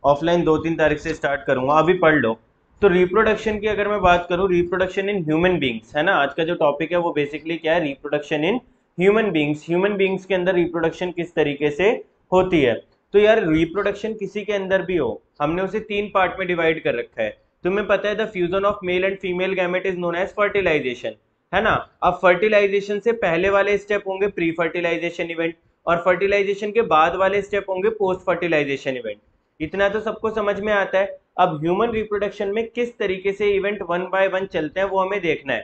Offline 2-3 तारीख से start करूंगा, अभी पढ़ लो। तो रिप्रोडक्शन की अगर मैं बात करूं, रिप्रोडक्शन इन ह्यूमन बींग्स है ना, आज का जो टॉपिक है वो बेसिकली क्या है, reproduction in human beings. Human beings के अंदर रिप्रोडक्शन किस तरीके से होती है। तो यार रिप्रोडक्शन किसी के अंदर भी हो, हमने उसे 3 पार्ट में डिवाइड कर रखा है। तुम्हें पता है the fusion of male and female gamete is known as fertilisation, है ना। अब फर्टिलाइजेशन से पहले वाले स्टेप होंगे प्री फर्टिलाइजेशन इवेंट, और फर्टिलाइजेशन के बाद वाले स्टेप होंगे पोस्ट फर्टिलाइजेशन इवेंट। इतना तो सबको समझ में आता है। अब ह्यूमन रिप्रोडक्शन में किस तरीके से इवेंट वन बाय वन चलते हैं वो हमें देखना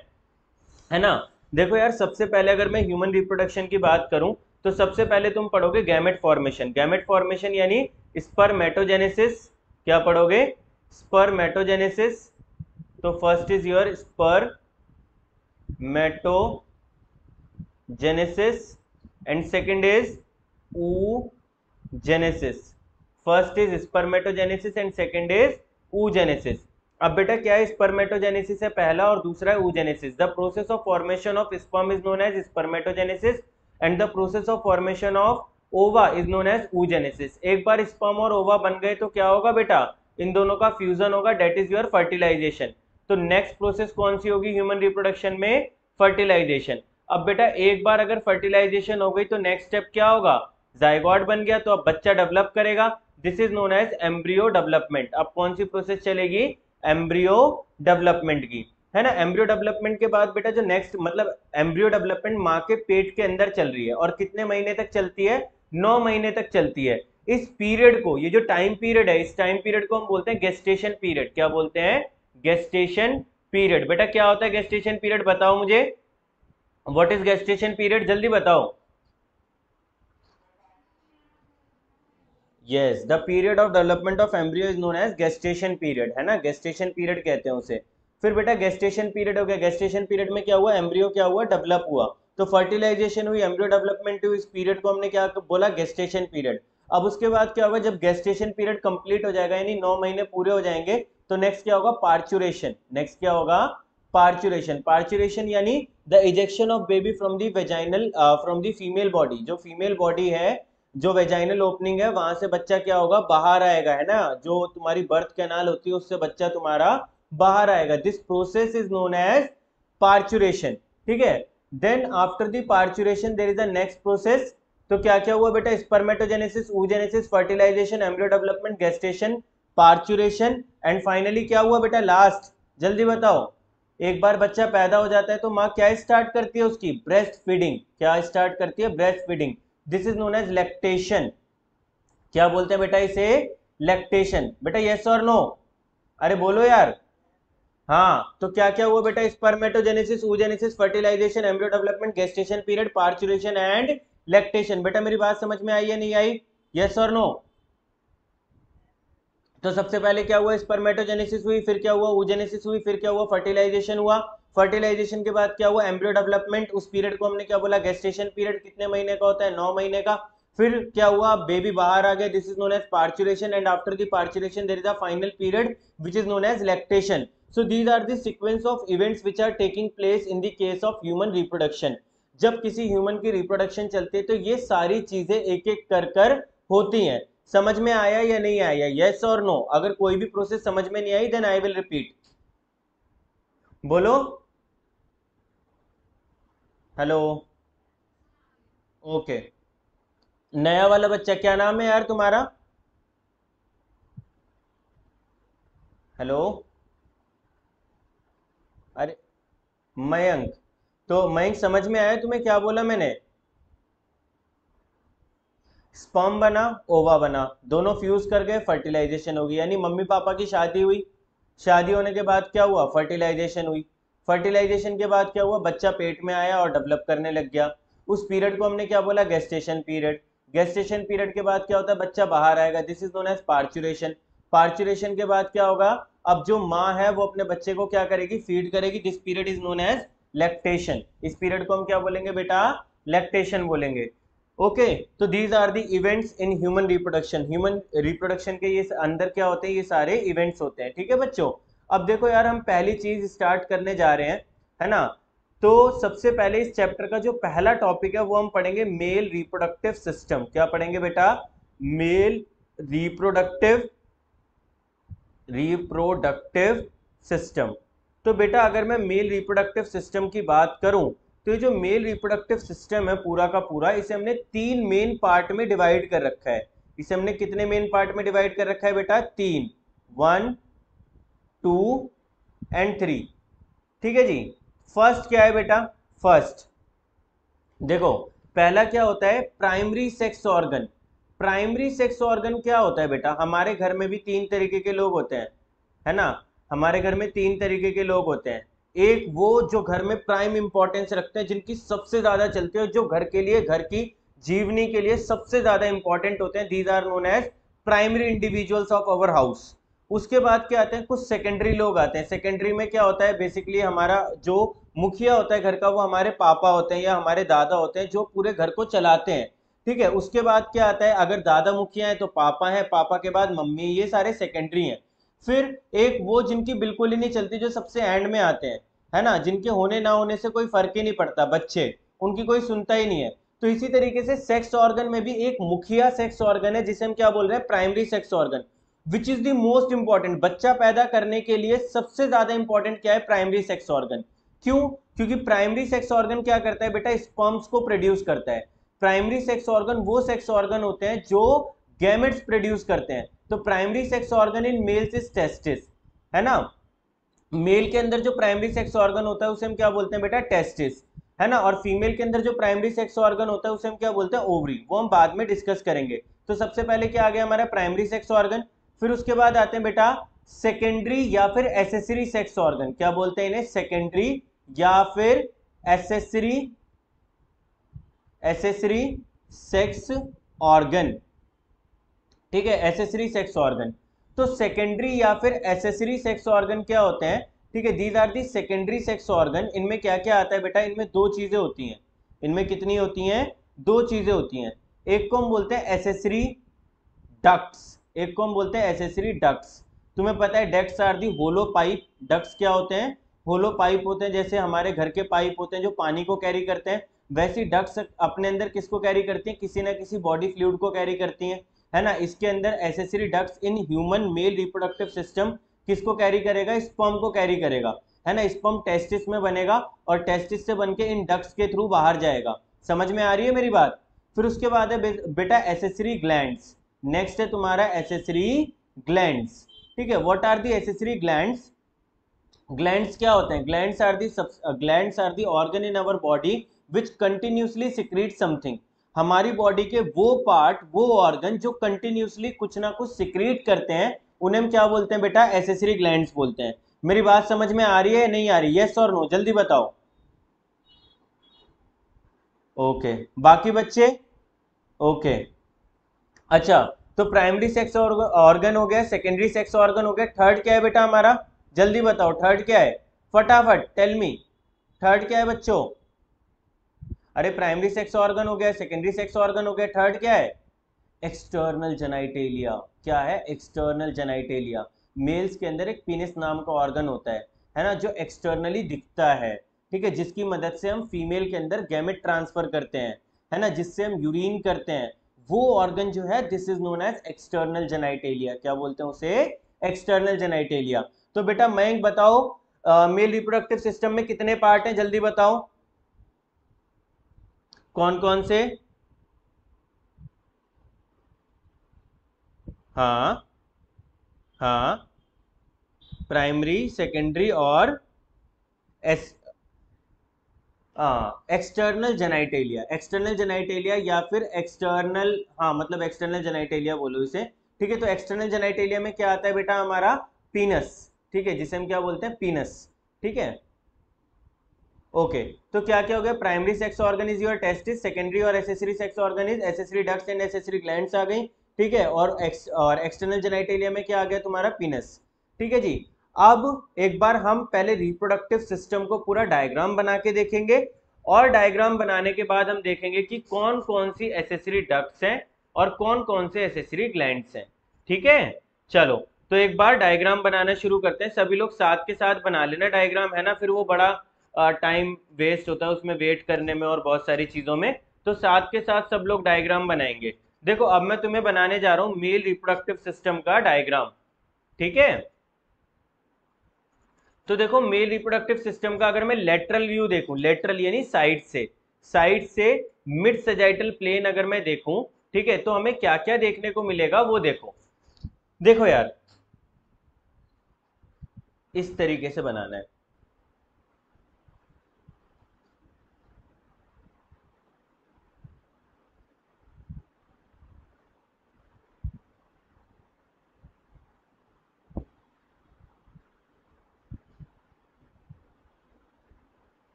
है ना। देखो यार, सबसे पहले अगर मैं ह्यूमन रिप्रोडक्शन की बात करूं, तो सबसे पहले तुम पढ़ोगे गैमेट फॉर्मेशन। गैमेट फॉर्मेशन यानी स्पर्मेटोजेनेसिस। क्या पढ़ोगे? स्पर्मेटोजेनेसिस। तो first is your spermatogenesis and second is oogenesis। First is spermatogenesis and second is oogenesis। अब बेटा क्या है, स्पर्मेटोजेनेसिस है पहला और दूसरा है oogenesis। The process of formation of sperm is known as spermatogenesis and the process of formation of ova is known as oogenesis। एक बार स्पर्म और ओवा बन गए तो क्या होगा बेटा, इन दोनों का फ्यूजन होगा, डेट इज योर फर्टिलाइजेशन। तो नेक्स्ट प्रोसेस कौन सी होगी ह्यूमन रिप्रोडक्शन में? फर्टिलाइजेशन। अब बेटा एक बार अगर फर्टिलाइजेशन हो गई तो नेक्स्ट स्टेप क्या होगा, जाइगोट बन गया तो अब बच्चा डेवलप करेगा, this is known as embryo development. अब कौन सी प्रोसेस चलेगी? एम्ब्रियो डेवलपमेंट की, है ना। एम्ब्रियो डेवलपमेंट के बाद बेटा जो नेक्स्ट, मतलब एम्ब्रियो डेवलपमेंट माँ के पेट के अंदर चल रही है और कितने महीने तक चलती है? 9 महीने तक चलती है। इस पीरियड को, ये जो टाइम पीरियड है, इस टाइम पीरियड को हम बोलते हैं गेस्टेशन पीरियड। क्या बोलते हैं? Gestation period. बेटा क्या होता है गेस्टेशन पीरियड, बताओ मुझे, व्हाट इज गेस्टेशन पीरियड, जल्दी बताओ। Yes, the period of development of embryo is known as gestation period, है ना, गेस्टेशन पीरियड कहते हैं उसे। फिर बेटा गेस्टेशन पीरियड हो गया, गेस्टेशन पीरियड में क्या हुआ, एम्ब्रियो क्या हुआ, डेवलप हुआ। तो फर्टिलाइजेशन हुई, एम्ब्रियो डेवलपमेंट हुई, इस पीरियड को हमने क्या बोला, गेस्टेशन पीरियड। अब उसके बाद क्या होगा, जब गेस्टेशन पीरियड कंप्लीट हो जाएगा यानी 9 महीने पूरे हो जाएंगे, तो नेक्स्ट क्या होगा, पार्चुरेशन। नेक्स्ट क्या होगा, पार्चुरेशन। पार्चुरेशन यानी the ejection of baby from the vaginal, from the female body. जो फीमेल बॉडी है, जो वेजाइनल ओपनिंग है, वहां से बच्चा क्या होगा, बाहर आएगा, है ना। जो तुम्हारी बर्थ कैनाल होती है उससे बच्चा तुम्हारा बाहर आएगा। This process is known as parturition, ठीक है। Then after the parturition there is a next process. तो क्या क्या हुआ बेटा, spermatogenesis, oogenesis, fertilisation, embryo development, gestation, parturition and finally क्या हुआ बेटा, लास्ट, जल्दी बताओ। एक बार बच्चा पैदा हो जाता है तो माँ क्या स्टार्ट करती है, उसकी ब्रेस्ट फीडिंग। क्या स्टार्ट करती है, breast feeding. This is known as lactation. क्या बोलते हैं बेटा इसे, लैक्टेशन। बेटा यस और नो, अरे बोलो यार। हाँ, तो क्या क्या हुआ बेटा, spermatogenesis, oogenesis, fertilisation, embryo development, gestation period, parturition and lactation. बेटा मेरी बात समझ में आई या नहीं आई, यस और नो? तो सबसे पहले क्या हुआ, स्पर्मेटोजेनेसिस हुई, फिर क्या हुआ, oogenesis हुई, फिर क्या हुआ, फर्टिलाइजेशन हुआ। फर्टिलाइजेशन के बाद क्या हुआ, एम्ब्रियो डेवलपमेंट। उस पीरियड को हमने क्या बोला, गेस्टेशन पीरियड। कितने महीने का होता है, 9 महीने का। फिर क्या हुआ, बेबी बाहर आ गया, this is known as parturition and after the parturition there is a final period which is known as lactation. So these are the sequence of events which are taking place in the case of human reproduction. जब किसी human की reproduction चलती है तो ये सारी चीजें एक एक कर होती हैं। समझ में आया या नहीं आया, यस और नो? अगर कोई भी प्रोसेस समझ में नहीं आई देन आई विल रिपीट, बोलो। Hello, okay. नया वाला बच्चा, क्या नाम है यार तुम्हारा? हेलो, अरे मयंक। तो मयंक समझ में आया तुम्हें क्या बोला मैंने? स्पर्म बना, ओवा बना, दोनों फ्यूज कर गए, फर्टिलाइजेशन होगी। यानी मम्मी पापा की शादी हुई, शादी होने के बाद क्या हुआ, फर्टिलाइजेशन हुई। फर्टिलाइजेशन के बाद क्या हुआ, बच्चा पेट में आया और डेवलप करने लग गया। उस पीरियड को हमने क्या बोला, गेस्टेशन पीरियड। गेस्टेशन पीरियड के बाद क्या होता है, बच्चा बाहर आएगा, this is known as parturition. Parturition के बाद क्या होगा, अब जो माँ है वो अपने बच्चे को क्या करेगी, फीड करेगी, this period is known as lactation. इस पीरियड को हम क्या बोलेंगे बेटा, लैक्टेशन बोलेंगे। ओके। तो these are the events in human reproduction. Human reproduction के ये अंदर क्या होते हैं, ये सारे इवेंट्स होते हैं, ठीक है बच्चों। अब देखो यार, हम पहली चीज स्टार्ट करने जा रहे हैं, है ना। तो सबसे पहले इस चैप्टर का जो पहला टॉपिक है वो हम पढ़ेंगे मेल रिप्रोडक्टिव सिस्टम। क्या पढ़ेंगे बेटा, मेल रिप्रोडक्टिव रिप्रोडक्टिव सिस्टम। तो बेटा अगर मैं मेल रिप्रोडक्टिव सिस्टम की बात करूं तो ये जो मेल रिप्रोडक्टिव सिस्टम है पूरा का पूरा, इसे हमने 3 मेन पार्ट में डिवाइड कर रखा है। इसे हमने कितने मेन पार्ट में डिवाइड कर रखा है बेटा? 3, 1, 2 एंड 3। ठीक है जी। फर्स्ट क्या है बेटा? फर्स्ट देखो, पहला क्या होता है? Primary sex organ. Primary sex organ क्या होता है बेटा? हमारे घर में भी 3 तरीके के लोग होते हैं, है ना? हमारे घर में 3 तरीके के लोग होते हैं। एक वो जो घर में प्राइम इंपॉर्टेंस रखते हैं, जिनकी सबसे ज्यादा चलती है, जो घर के लिए, घर की जीवनी के लिए सबसे ज्यादा इंपॉर्टेंट होते हैं। These are known as primary individuals of our house. उसके बाद क्या आते हैं? कुछ सेकेंडरी लोग आते हैं। सेकेंडरी में क्या होता है? बेसिकली हमारा जो मुखिया होता है घर का, वो हमारे पापा होते हैं या हमारे दादा होते हैं, जो पूरे घर को चलाते हैं। ठीक है। उसके बाद क्या आता है? अगर दादा मुखिया है तो पापा है, पापा के बाद मम्मी, ये सारे सेकेंडरी हैं। फिर एक वो जिनकी बिल्कुल ही नहीं चलती, जो सबसे एंड में आते हैं, है ना, जिनके होने ना होने से कोई फर्क ही नहीं पड़ता, बच्चे, उनकी कोई सुनता ही नहीं है। तो इसी तरीके से सेक्स ऑर्गन में भी एक मुखिया सेक्स ऑर्गन है, जिसे हम क्या बोल रहे हैं? Primary sex organ, which is the most important. बच्चा पैदा करने के लिए सबसे ज्यादा इंपॉर्टेंट क्या है? Primary sex organ. क्यों? क्योंकि प्राइमरी सेक्स ऑर्गन क्या करता है बेटा? स्पर्म्स को प्रोड्यूस करता है। प्राइमरी सेक्स ऑर्गन वो सेक्स ऑर्गन होते हैं जो गैमेट्स प्रोड्यूस करते हैं। तो primary sex organ in males is testis, है ना? मेल के अंदर जो प्राइमरी सेक्स ऑर्गन होता है उसे हम क्या बोलते हैं बेटा? टेस्टिस, है ना? और फीमेल के अंदर जो प्राइमरी सेक्स ऑर्गन होता है उसे हम क्या बोलते हैं? ओवरी। वो हम बाद में डिस्कस करेंगे। तो सबसे पहले क्या आ गया हमारा? Primary sex organ. फिर उसके बाद आते हैं बेटा सेकेंडरी या फिर एसेसरी सेक्स ऑर्गन। क्या बोलते हैं इन्हें? सेकेंडरी या फिर एसेसरी, एसेसरी सेक्स ऑर्गन। ठीक है, एसेसरी सेक्स ऑर्गन। तो सेकेंडरी या फिर एसेसरी सेक्स ऑर्गन क्या होते हैं? ठीक है, these are the secondary sex organ. इनमें क्या क्या आता है बेटा? इनमें दो चीजें होती हैं। इनमें कितनी होती हैं? दो चीजें होती हैं। एक को हम बोलते हैं एसेसरी डक्ट्स, एक को हम बोलते हैं एसेसरी डक्ट्स। तुम्हें पता है ducts are the hollow pipe. Ducts क्या होते हैं? होलो पाइप होते हैं। जैसे हमारे घर के पाइप होते हैं जो पानी को कैरी करते हैं, वैसी डक्ट्स अपने अंदर किसको कैरी करती हैं? किसी ना किसी बॉडी फ्लूइड को कैरी करती हैं, है ना? इसके अंदर accessory ducts in human male reproductive system किसको कैरी करेगा? स्पर्म को कैरी करेगा, है ना? स्पर्म टेस्टिस में बनेगा और टेस्टिस से बनके इन डक्ट्स के थ्रू बाहर जाएगा। समझ में आ रही है मेरी बात? फिर उसके बाद है बेटा एसेसरी ग्लैंड्स। नेक्स्ट है तुम्हारा एसेसरी ग्लैंड्स। ठीक है, what are the accessory glands? Glands क्या होते हैं? Glands are the organ in our body which continuously secrete something. हमारी बॉडी के वो पार्ट, वो ऑर्गन जो कंटिन्यूसली कुछ ना कुछ सिक्रीट करते हैं, उन्हें हम क्या बोलते हैं बेटा? एसेसरी ग्लैंड्स बोलते हैं। मेरी बात समझ में आ रही है नहीं आ रही? यस और नो, जल्दी बताओ। ओके, बाकी बच्चे? ओके, अच्छा। तो प्राइमरी सेक्स ऑर्गन हो गया, सेकेंडरी सेक्स ऑर्गन हो गया। थर्ड क्या है बेटा हमारा? जल्दी बताओ, थर्ड क्या है? फटाफट टेल मी, थर्ड क्या है बच्चों? अरे प्राइमरी सेक्स ऑर्गन हो गया, सेकेंडरी सेक्स ऑर्गन हो गया, थर्ड क्या है? External genitalia. क्या है? External genitalia. मेल्स के अंदर एक पीनिस नाम का ऑर्गन होता है ना, जो एक्सटर्नली दिखता है। ठीक है, जिसकी मदद से हम फीमेल के अंदर गैमेट ट्रांसफर करते हैं, है ना, जिससे हम यूरिन करते हैं। वो ऑर्गन जो है, this is known as external genitalia. क्या बोलते हैं उसे? External genitalia. तो बेटा मयंक बताओ, मेल रिप्रोडक्टिव सिस्टम में कितने पार्ट हैं? जल्दी बताओ, कौन कौन से? हाँ, हाँ, प्राइमरी, सेकेंडरी और S external genitalia. External genitalia या फिर एक्सटर्नल, हाँ मतलब एक्सटर्नल जेनाइटेलिया बोलो इसे। ठीक है, तो एक्सटर्नल जेनाइटेलिया में क्या आता है बेटा? हमारा पीनस। ठीक है, जिसे हम क्या बोलते हैं? पीनस। ठीक है, ओके। तो क्या क्या हो गया? Primary sex organ is your testis, secondary और accessory sex organ is accessory ducts and accessory glands आ गई। ठीक है, और एक्सटर्नल जेनाइटेलिया में क्या आ गया तुम्हारा? पीनस। ठीक है जी। अब एक बार हम पहले रिप्रोडक्टिव सिस्टम को पूरा डायग्राम बना के देखेंगे, और डायग्राम बनाने के बाद हम देखेंगे कि कौन कौन सी एसेसरी डक्ट्स हैं और कौन कौन से एसेसरी ग्लैंड्स हैं। ठीक है, चलो। तो एक बार डायग्राम बनाना शुरू करते हैं। सभी लोग साथ के साथ बना लेना डायग्राम, है ना, फिर वो बड़ा टाइम वेस्ट होता है उसमें वेट करने में और बहुत सारी चीजों में। तो साथ के साथ सब लोग डायग्राम बनाएंगे। देखो अब मैं तुम्हें बनाने जा रहा हूं मेल रिप्रोडक्टिव सिस्टम का डायग्राम। ठीक है, तो देखो मेल रिप्रोडक्टिव सिस्टम का अगर मैं लेटरल व्यू देखूं, लेटरल यानी साइड से मिड सजाइटल प्लेन अगर मैं देखूं, ठीक है, तो हमें क्या क्या देखने को मिलेगा वो देखो। देखो यार, इस तरीके से बनाना है।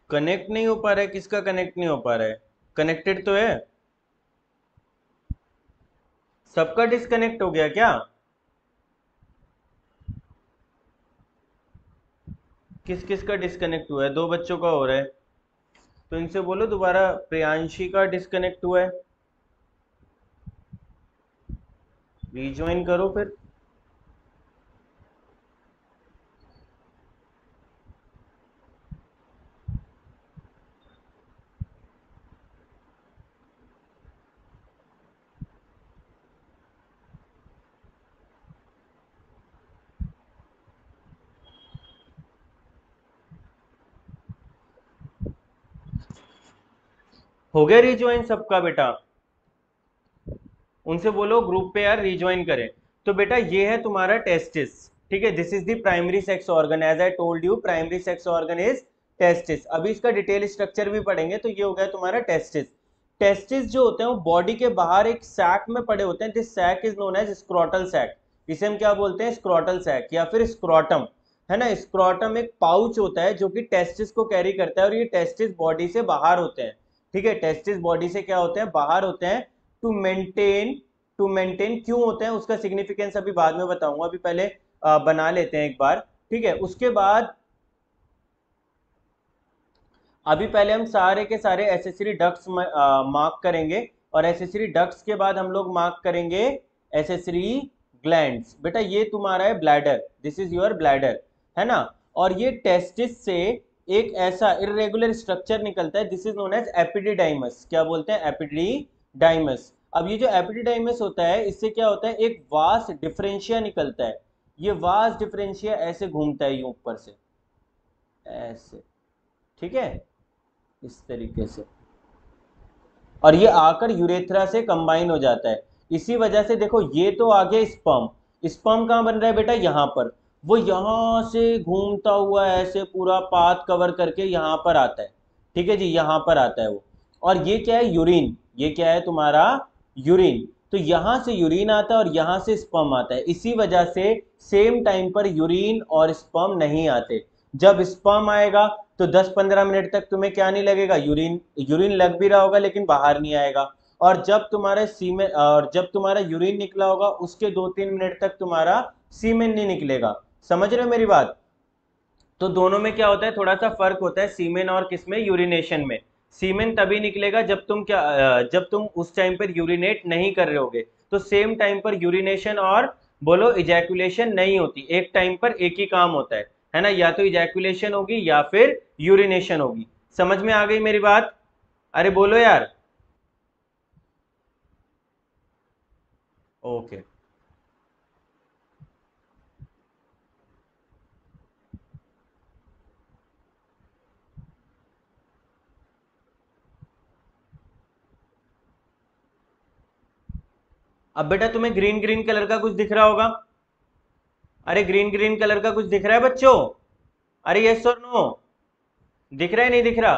कनेक्ट नहीं हो पा रहा है? किसका कनेक्ट नहीं हो पा रहा है? कनेक्टेड तो है। सबका डिस्कनेक्ट हो गया क्या? किस किस का डिस्कनेक्ट हुआ है? दो बच्चों का हो रहा है, तो इनसे बोलो दोबारा। प्रियांशी का डिस्कनेक्ट हुआ है, रीज्वाइन करो फिर। हो गया रीज्वाइन सबका बेटा? उनसे बोलो ग्रुप पे यार रीज्वाइन करें। तो बेटा ये है तुम्हारा टेस्टिस, ठीक है, this is the primary sex organ, as I told you primary sex organ is testis. अभी इसका डिटेल स्ट्रक्चर भी पढ़ेंगे। तो ये हो गया तुम्हारा टेस्टिस। टेस्टिस जो होते हैं वो बॉडी के बाहर एक सैक में पड़े होते हैं। This sac is known as scrotal sac. इसे हम क्या बोलते हैं? स्क्रोटल सैक या फिर स्क्रोटम, है ना। स्क्रोटम एक पाउच होता है जो कि टेस्टिस को कैरी करता है, और ये टेस्टिस बॉडी से बाहर होते हैं, ठीक है। टेस्टिस बॉडी से क्या होते हैं? बाहर होते हैं। टू मेंटेन, टू मेंटेन क्यों होते हैं उसका सिग्निफिकेंस अभी बाद में बताऊंगा, अभी पहले बना लेते हैं एक बार, ठीक है। उसके बाद अभी पहले हम सारे के सारे एसेसरी डक्ट्स मार्क करेंगे, और एसेसरी डक्ट्स के बाद हम लोग मार्क करेंगे एसेसरी ग्लैंड्स। बेटा ये तुम्हारा है bladder, this is your bladder, है ना। और ये टेस्टिस से एक ऐसा इरेगुलर स्ट्रक्चर निकलता है, this is known as epididymis. क्या बोलते हैं? एपिडिडाइमस। अब ये जो एपिडिडाइमस होता है, इससे क्या होता है? एक वास डिफरेंशिया निकलता है। ये वास डिफरेंशिया ऐसे घूमता है यूं ऊपर से, ऐसे, ठीक है, इस तरीके से, और ये आकर यूरेथ्रा से कंबाइन हो जाता है। इसी वजह से देखो ये तो आगे स्पर्म, स्पर्म कहाँ बन रहा है बेटा? यहाँ पर। वो यहाँ से घूमता हुआ ऐसे पूरा पाथ कवर करके यहाँ पर आता है, ठीक है जी, यहाँ पर आता है वो। और ये क्या है? यूरिन। ये क्या है तुम्हारा? यूरिन। तो यहाँ से यूरिन आता है और यहाँ से स्पर्म आता है। इसी वजह से सेम टाइम पर यूरिन और स्पर्म नहीं आते। जब स्पर्म आएगा तो 10-15 मिनट तक तुम्हें क्या नहीं लगेगा? यूरिन, यूरिन लग भी रहा होगा लेकिन बाहर नहीं आएगा। और जब तुम्हारे सीमेन, और जब तुम्हारा यूरिन निकला होगा उसके 2-3 मिनट तक तुम्हारा सीमेन नहीं निकलेगा। समझ रहे हो मेरी बात? तो दोनों में क्या होता है? थोड़ा सा फर्क होता है सीमेन और किसमें? यूरिनेशन में। सीमेन तभी निकलेगा जब तुम क्या, जब तुम उस टाइम पर यूरिनेट नहीं कर रहे होगे। तो सेम टाइम पर यूरिनेशन और बोलो इजैकुलेशन नहीं होती, एक टाइम पर एक ही काम होता है ना। या तो इजैकुलेशन होगी या फिर यूरिनेशन होगी। समझ में आ गई मेरी बात? अरे बोलो यार। ओके। अब बेटा तुम्हें ग्रीन ग्रीन कलर का कुछ दिख रहा होगा। अरे ग्रीन ग्रीन कलर का कुछ दिख रहा है बच्चों? अरे यस और नो? दिख रहा है नहीं दिख रहा?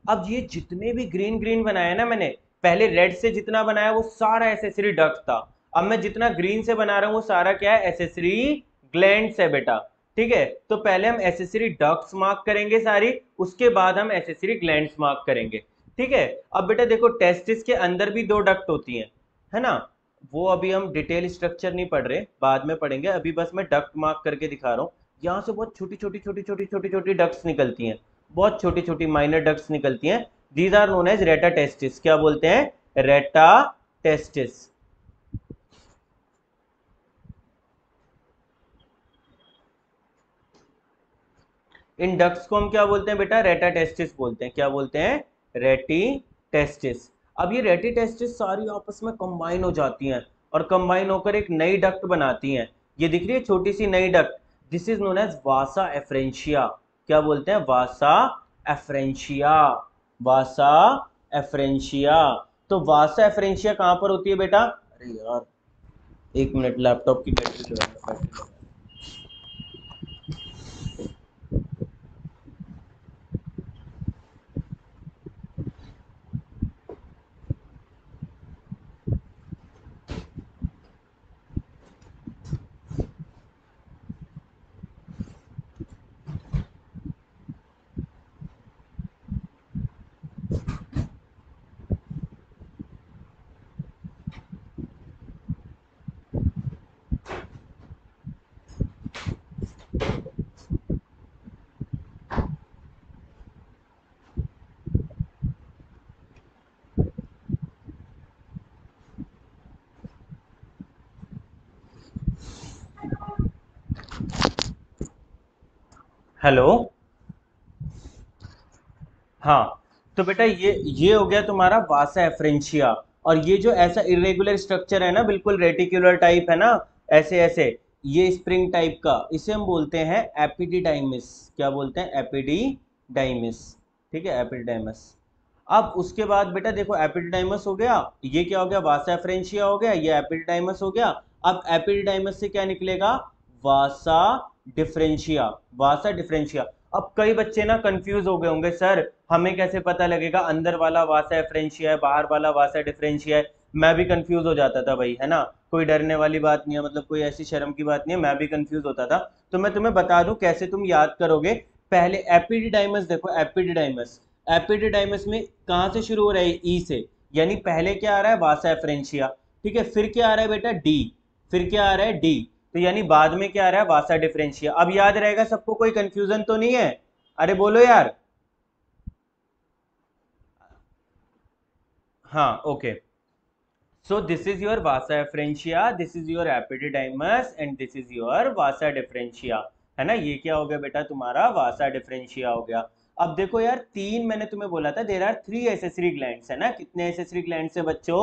अब ये जितने भी ग्रीन ग्रीन बनाया ना मैंने, पहले रेड से जितना बनाया वो सारा एसेसरी डक्ट था। अब मैं जितना ग्रीन से बना रहा हूँ वो सारा क्या है, एसेसरी ग्लैंड्स है बेटा। ठीक है, तो पहले हम एसेसरी डक्ट्स मार्क करेंगे सारी, उसके बाद हम एसेसरी ग्लैंड्स मार्क करेंगे। ठीक है, अब बेटा देखो टेस्टिस के अंदर भी दो डक्ट होती हैं, है ना। वो अभी हम डिटेल स्ट्रक्चर नहीं पढ़ रहे, बाद में पढ़ेंगे, अभी बस मैं डक्ट मार्क करके दिखा रहा हूँ। यहाँ से बहुत छोटी छोटी छोटी छोटी छोटी छोटी डक्ट्स निकलती हैं, बहुत छोटी छोटी माइनर डक्ट्स निकलती हैं। दीज आर नोन एज रेटा टेस्टिस। क्या बोलते हैं, रेटा टेस्टिस। इन डक्ट्स को हम क्या बोलते हैं बेटा, रेटा टेस्टिस बोलते हैं। क्या बोलते हैं, रेटी टेस्टिस। अब ये रेटी टेस्टिस सारी आपस में कंबाइन हो जाती हैं और कंबाइन होकर एक नई डक्ट बनाती हैं। ये दिख रही है छोटी सी नई duct, this is known as vasa efferentia. क्या बोलते हैं, वासा एफ्रेंशिया। वासा एफ्रेंशिया। तो वासा एफ्रेंशिया कहाँ पर होती है बेटा, अरे यार एक मिनट, लैपटॉप की बैटरी लो है। हेलो, हाँ। तो बेटा ये हो गया तुम्हारा वासा एफ्रेंशिया। और ये जो ऐसा इरेगुलर स्ट्रक्चर है ना, बिल्कुल रेटिकुलर टाइप है ना, ऐसे ऐसे, ये स्प्रिंग टाइप का, इसे हम बोलते हैं एपिडिडाइमिस। क्या बोलते हैं, एपिडिडाइमिस। ठीक है, एपिडिडाइमिस। अब उसके बाद बेटा देखो एपिडिडाइमस हो गया, ये क्या हो गया, वासा एफ्रेंशिया हो गया, ये एपिडिडाइमस हो गया। अब एपिडिडाइमस से क्या निकलेगा, वासा डिफरेंशिया। वासा डिफरेंशिया। अब कई बच्चे ना कंफ्यूज हो गए होंगे, सर हमें कैसे पता लगेगा अंदर वाला वासा एफ्रेंशिया है, बाहर वाला वासा डिफरेंशिया है। मैं भी कंफ्यूज हो जाता था भाई, है ना। कोई डरने वाली बात नहीं है, मतलब कोई ऐसी शर्म की बात नहीं है, मैं भी कंफ्यूज होता था। तो मैं तुम्हें बता दूं कैसे तुम याद करोगे। पहले एपिडिडाइमस देखो, एपिडिडाइमस, एपिडिडाइमस में कहां से शुरू हो रहा है, ई से, यानी पहले क्या आ रहा है, वासा एफ्रेंशिया। ठीक है, फिर क्या आ रहा है बेटा, डी। फिर क्या आ रहा है, डी। तो यानी बाद में क्या आ रहा है, वासा डिफरेंशिया। अब याद रहेगा सबको, कोई कंफ्यूजन तो नहीं है, अरे बोलो यार। हाँ okay. So this is your vasa efferentia, this is your epididymis and this is your vasa differentia, है ना। ये क्या हो गया बेटा, तुम्हारा vasa differentia हो गया। अब देखो यार, तीन मैंने तुम्हें बोला था, देर आर 3 एसेसरी ग्लैंड्स, है ना। कितने एसेसरी ग्लैंड्स हैं बच्चों,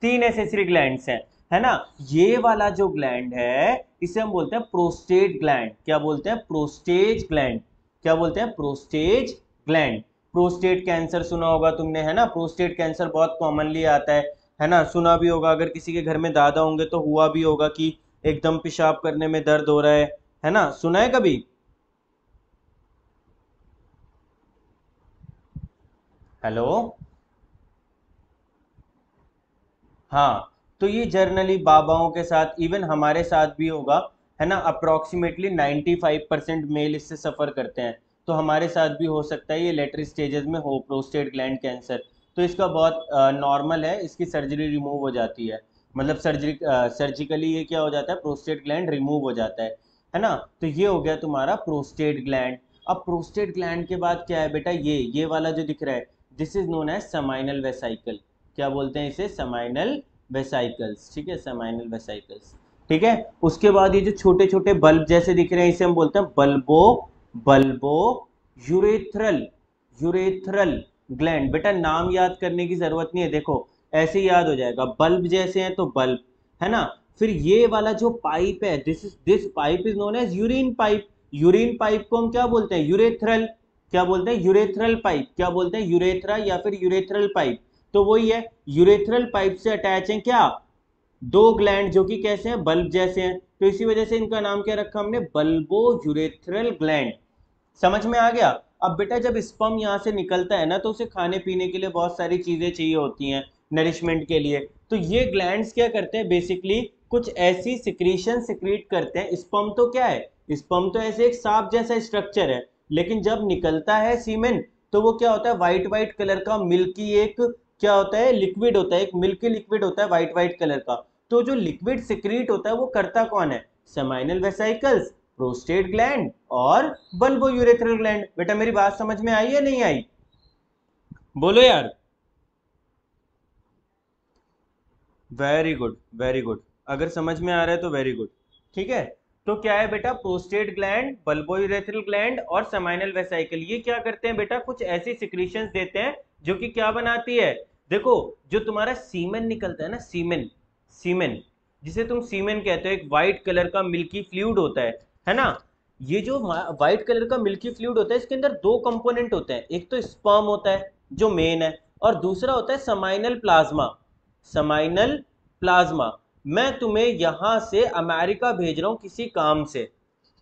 3 एसेसरी ग्लैंड्स हैं, है ना। ये वाला जो ग्लैंड है इसे हम बोलते हैं प्रोस्टेट ग्लैंड। क्या बोलते हैं, प्रोस्टेट ग्लैंड। क्या बोलते हैं, प्रोस्टेट ग्लैंड। प्रोस्टेट कैंसर सुना होगा तुमने, है ना। प्रोस्टेट कैंसर बहुत कॉमनली आता है ना। सुना भी होगा, अगर किसी के घर में दादा होंगे तो हुआ भी होगा कि एकदम पेशाब करने में दर्द हो रहा है ना, सुना है कभी। हेलो, हाँ। तो ये जर्नली बाबाओं के साथ, इवन हमारे साथ भी होगा, है ना। अप्रोक्सीमेटली 95% मेल इससे सफ़र करते हैं। तो हमारे साथ भी हो सकता है ये लेटर स्टेजेस में हो, प्रोस्टेट ग्लैंड कैंसर। तो इसका बहुत नॉर्मल है, इसकी सर्जरी रिमूव हो जाती है, मतलब सर्जिकली ये क्या हो जाता है, प्रोस्टेट ग्लैंड रिमूव हो जाता है ना। तो ये हो गया तुम्हारा प्रोस्टेट ग्लैंड। अब प्रोस्टेट ग्लैंड के बाद क्या है बेटा, ये वाला जो दिख रहा है, this is known as seminal vesicle. क्या बोलते हैं इसे, समाइनल वेसाइकल्स। ठीक है, समाइनल वेसाइकल्स। ठीक है, उसके बाद ये जो छोटे छोटे बल्ब जैसे दिख रहे हैं इसे हम बोलते हैं bulbo, bulbo urethral, urethral gland. बेटा नाम याद करने की जरूरत नहीं है, देखो ऐसे ही याद हो जाएगा, बल्ब जैसे हैं तो बल्ब, है ना। फिर ये वाला जो पाइप है, this pipe is known as urine pipe. Urine pipe को हम क्या बोलते हैं, यूरेथ्रल। क्या बोलते हैं, यूरेथ्रल पाइप। क्या बोलते हैं, यूरेथ्रा या फिर यूरेथ्रल पाइप। तो वही है, यूरेथ्रल पाइप से अटैच है क्या, दो ग्लैंड जो कि कैसे हैं, बल्ब जैसे हैं। तो इसी वजह से इनका नाम क्या रखा हमने, बल्बो यूरेथ्रल ग्लैंड। समझ में आ गया। अब बेटा जब स्पर्म यहाँ से निकलता है ना, तो उसे खाने पीने के लिए बहुत सारी चीजें चाहिए होती हैं, नरिशमेंट के लिए। तो ये ग्लैंड्स क्या करते हैं, बेसिकली कुछ ऐसी सिक्रीशन सिक्रीट करते हैं। स्पर्म तो क्या है, स्पर्म तो ऐसे एक सांप जैसा स्ट्रक्चर है, लेकिन जब निकलता है सीमेन तो वो क्या होता है, व्हाइट व्हाइट कलर का मिल्की एक क्या होता है, लिक्विड होता है, एक मिल्की लिक्विड होता है व्हाइट व्हाइट कलर का। तो जो लिक्विड सिक्रीट होता है वो करता कौन है, सेमाइनल वेसिकल्स, प्रोस्टेट ग्लैंड और बल्बोयूरेथ्रल ग्लैंड। बेटा मेरी बात समझ में आई या नहीं आई, बोलो यार। वेरी गुड वेरी गुड, अगर समझ में आ रहा है तो वेरी गुड। ठीक है, तो क्या है बेटा, प्रोस्टेट ग्लैंड, बल्बोयूरेथ्रल ग्लैंड और सेमाइनल वेसिकल, ये क्या करते हैं बेटा, कुछ ऐसी सिक्रीशंस देते हैं जो कि क्या बनाती है। देखो जो तुम्हारा सीमेन निकलता है ना, सीमेन, सीमेन जिसे तुम सीमेन कहते हो, एक व्हाइट कलर का मिल्की फ्लूइड होता है ना। ये जो व्हाइट कलर का मिल्की फ्लूइड होता है, इसके अंदर दो कंपोनेंट होते हैं, एक तो स्पर्म होता है जो मेन है, और दूसरा होता है समाइनल प्लाज्मा, समाइनल प्लाज्मा। मैं तुम्हें यहां से अमेरिका भेज रहा हूं किसी काम से,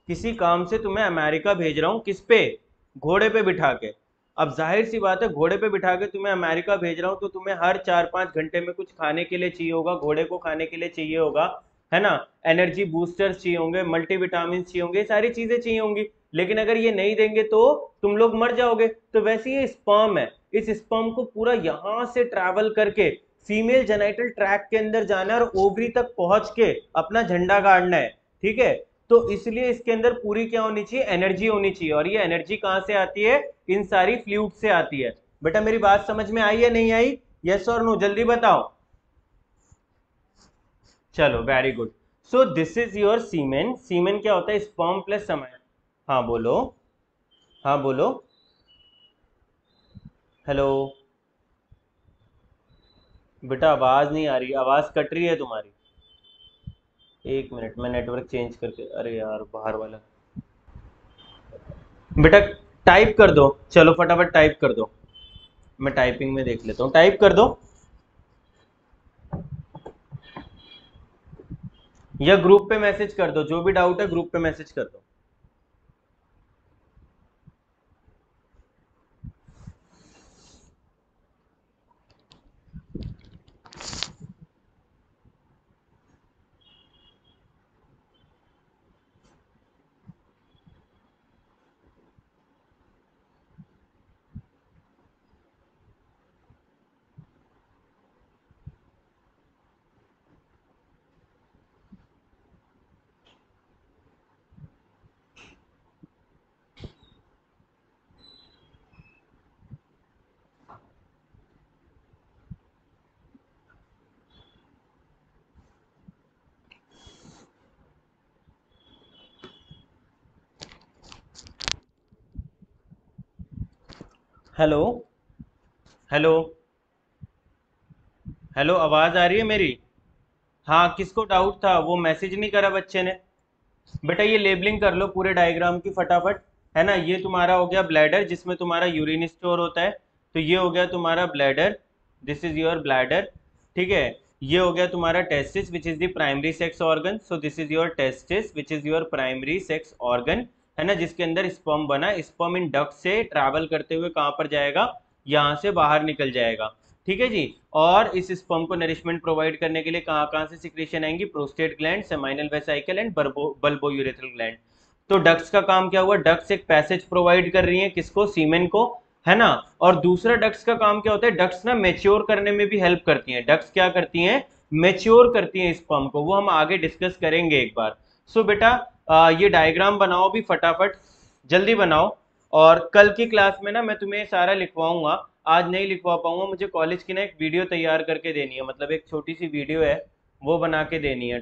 किसी काम से तुम्हें अमेरिका भेज रहा हूं, किस पे, घोड़े पे बिठा के। अब जाहिर सी बात है, घोड़े पे बिठा के तुम्हें अमेरिका भेज रहा हूं तो तुम्हें हर 4-5 घंटे में कुछ खाने के लिए चाहिए होगा, घोड़े को खाने के लिए चाहिए होगा, है ना, एनर्जी बूस्टर्स चाहिए होंगे, मल्टीविटामिन चाहिए होंगे, सारी चीजें चाहिए होंगी। लेकिन अगर ये नहीं देंगे तो तुम लोग मर जाओगे। तो वैसे ये स्पर्म है, इस स्पर्म को पूरा यहां से ट्रैवल करके फीमेल जेनाइटल ट्रैक के अंदर जाना है और ओवरी तक पहुंच के अपना झंडा गाड़ना है। ठीक है, तो इसलिए इसके अंदर पूरी क्या होनी चाहिए, एनर्जी होनी चाहिए। और ये एनर्जी कहां से आती है, इन सारी फ्लूइड से आती है। बेटा मेरी बात समझ में आई या नहीं आई, यस और नो, जल्दी बताओ। चलो very good. So this is your semen. Semen क्या होता है, स्पर्म प्लस समय। हाँ बोलो, हाँ बोलो, हेलो। बेटा आवाज नहीं आ रही, आवाज कट रही है तुम्हारी। एक मिनट, मैं नेटवर्क चेंज करके, अरे यार बाहर वाला। बेटा टाइप कर दो, चलो फटाफट टाइप कर दो, मैं टाइपिंग में देख लेता हूँ, टाइप कर दो, या ग्रुप पे मैसेज कर दो, जो भी डाउट है ग्रुप पे मैसेज कर दो। हेलो, हेलो, हेलो, आवाज आ रही है मेरी। हाँ किसको डाउट था, वो मैसेज नहीं करा बच्चे ने। बेटा ये लेबलिंग कर लो पूरे डायग्राम की फटाफट, है ना। ये तुम्हारा हो गया ब्लैडर जिसमें तुम्हारा यूरिन स्टोर होता है, तो ये हो गया तुम्हारा bladder, this is your bladder. ठीक है, ये हो गया तुम्हारा testis which is the primary sex organ, so this is your testis which is your primary sex organ, है ना, जिसके अंदर स्पर्म बना, स्पर्म इन डक्ट से ट्रैवल करते हुए कहाँ पर जाएगा, यहाँ से बाहर निकल जाएगा। ठीक है जी, और इस स्पर्म को नरिशमेंट प्रोवाइड करने के लिए कहाँ कहाँ से सिक्रीशन आएंगी, prostate gland, seminal vesicle and bulbourethral gland. तो डक्ट्स का काम क्या हुआ, डक्ट्स एक पैसेज प्रोवाइड कर रही हैं किसको, सीमेन को, है ना। और दूसरा डक्ट्स का काम क्या होता है, डक्ट्स ना मेच्योर करने में भी हेल्प करती हैं, डक्ट्स क्या करती हैं, मेच्योर करती हैं स्पर्म को, वो हम आगे डिस्कस करेंगे एक बार। सो बेटा ये डायग्राम बनाओ भी फटाफट, जल्दी बनाओ। और कल की क्लास में ना मैं तुम्हें सारा लिखवाऊंगा, आज नहीं लिखवा पाऊंगा, मुझे कॉलेज की ना एक वीडियो तैयार करके देनी है, मतलब एक छोटी सी वीडियो है वो बना के देनी है।